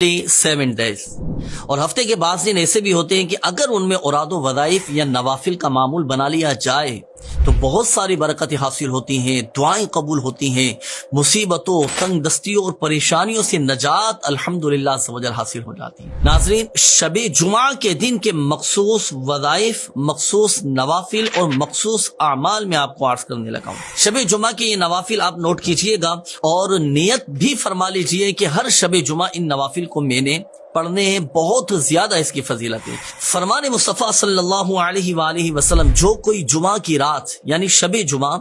7 days اور ہفتے کے بعض دن ایسے بھی ہوتے ہیں کہ اگر ان میں اوراد و وظائف یا نوافل کا معمول بنا لیا جائے تو بہت ساری برکتیں حاصل ہوتی ہیں، دعائیں قبول ہوتی ہیں، مصیبتوں، تنگ دستیوں اور پریشانیوں سے نجات الحمدللہ سوجل حاصل ہو جاتی ہے۔ ناظرین، شب جمعہ کے دن کے مخصوص وظائف، مخصوص نوافل اور مخصوص اعمال میں آپ کو عرض کرنے لگا ہوں۔ شب جمعہ کے یہ نوافل آپ نوٹ کیجئے گا اور نیت بھی فرما لیجئے کہ ہر شب جمعہ ان نوافل کو میں نے پڑھنے ہیں، بہت زیادہ اس کی فضیلت ہے۔ فرمان مصطفیٰ صلی اللہ علیہ وآلہ وسلم، جو کوئی جمعہ کی رات یعنی شب جمعہ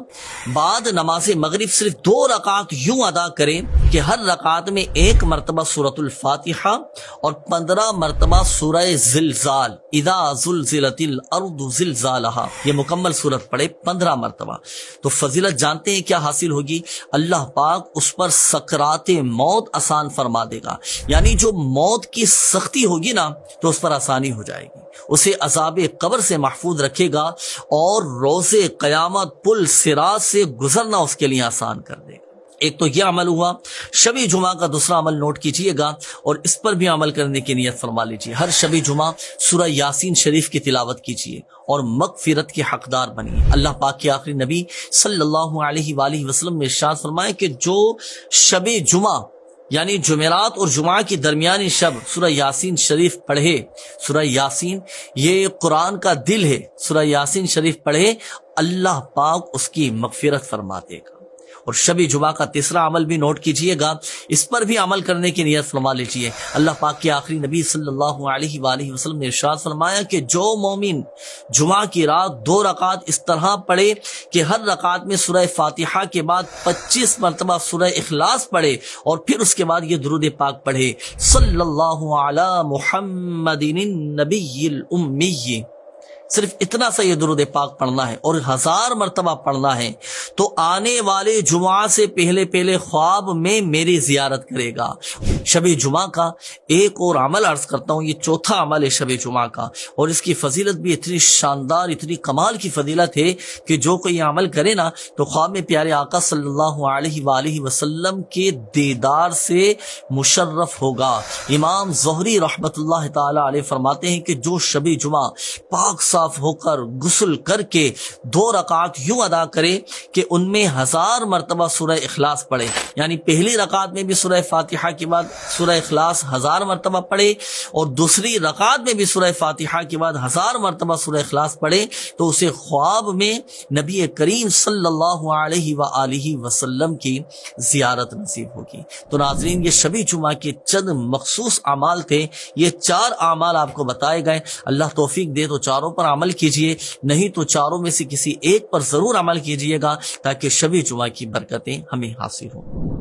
بعد نماز مغرب صرف 2 رکعت یوں ادا کرے کہ ہر رکعت میں 1 مرتبہ سورۃ الفاتحہ اور 15 مرتبہ سورہ زلزال، اذا زلزلت الارض زلزالہا، یہ مکمل سورت پڑھے 15 مرتبہ، تو فضیلت جانتے ہیں کیا حاصل ہوگی؟ اللہ پاک اس پر سکرات موت آسان فرما دے گا، یعنی جو موت کی سختی ہوگی نا تو اس پر آسانی ہو جائے گی، اسے عذاب قبر سے محفوظ رکھے گا اور روز قیامت پل صراط سے گزرنا اس کے لیے آسان کر دے گا۔ ایک تو یہ عمل ہوا شب جمعہ کا، دوسرا عمل نوٹ کیجئے گا اور اس پر بھی عمل کرنے کی نیت فرما لیجئے۔ ہر شب جمعہ سورہ یاسین شریف کی تلاوت کیجئے اور مغفرت کے حقدار بنیے۔ اللہ پاک کے آخری نبی صلی اللہ علیہ وآلہ وسلم نے ارشاد فرمایا کہ جو شب جمعہ یعنی جمعرات اور جمعہ کی درمیانی شب سورہ یاسین شریف پڑھے، سورہ یاسین یہ قرآن کا دل ہے، سورہ یاسین شریف پڑھے، اللہ پاک اس کی مغفرت فرما دے گا۔ اور شب جمعہ کا تیسرا عمل بھی نوٹ کیجئے گا، اس پر بھی عمل کرنے کی نیت فرما لیجئے۔ اللہ پاک کے آخری نبی صلی اللہ علیہ وآلہ وسلم نے ارشاد فرمایا کہ جو مومن جمعہ کی رات 2 رکعت اس طرح پڑھے کہ ہر رکعت میں سورہ فاتحہ کے بعد 25 مرتبہ سورہ اخلاص پڑھے اور پھر اس کے بعد یہ درود پاک پڑھے، صلی اللہ علی محمد النبی الامی، صرف اتنا سا یہ درود پاک پڑھنا ہے اور 1000 مرتبہ پڑھنا ہے، تو آنے والے جمعہ سے پہلے خواب میں میری زیارت کرے گا۔ شب جمعہ کا ایک اور عمل عرض کرتا ہوں، یہ چوتھا عمل ہے شب جمعہ کا، اور اس کی فضیلت بھی اتنی شاندار، اتنی کمال کی فضیلت ہے کہ جو کوئی عمل کرے نا تو خواب میں پیارے آقا صلی اللہ علیہ وآلہ وسلم کے دیدار سے مشرف ہوگا۔ امام زہری رحمت اللہ تعالی علیہ فرماتے ہیں کہ جو شب جمعہ پاک صاف ہو کر غسل کر کے 2 رکعت یوں ادا کرے کہ ان میں 1000 مرتبہ سورہ اخلاص پڑھے، یعنی پہلی رکعت میں بھی سورہ فاتحہ کے بعد سورہ اخلاص 1000 مرتبہ پڑھے اور دوسری رکعت میں بھی سورہ فاتحہ کے بعد 1000 مرتبہ سورہ اخلاص پڑھے، تو اسے خواب میں نبی کریم صلی اللہ علیہ وآلہ وسلم کی زیارت نصیب ہوگی۔ تو ناظرین، یہ شب جمعہ کے چند مخصوص اعمال تھے، یہ 4 اعمال آپ کو بتائے گئے۔ اللہ توفیق دے تو چاروں پر عمل کیجئے، نہیں تو چاروں میں سے کسی ایک پر ضرور عمل کیجئے گا تاکہ شب جمعہ کی برکتیں ہمیں حاصل ہوں۔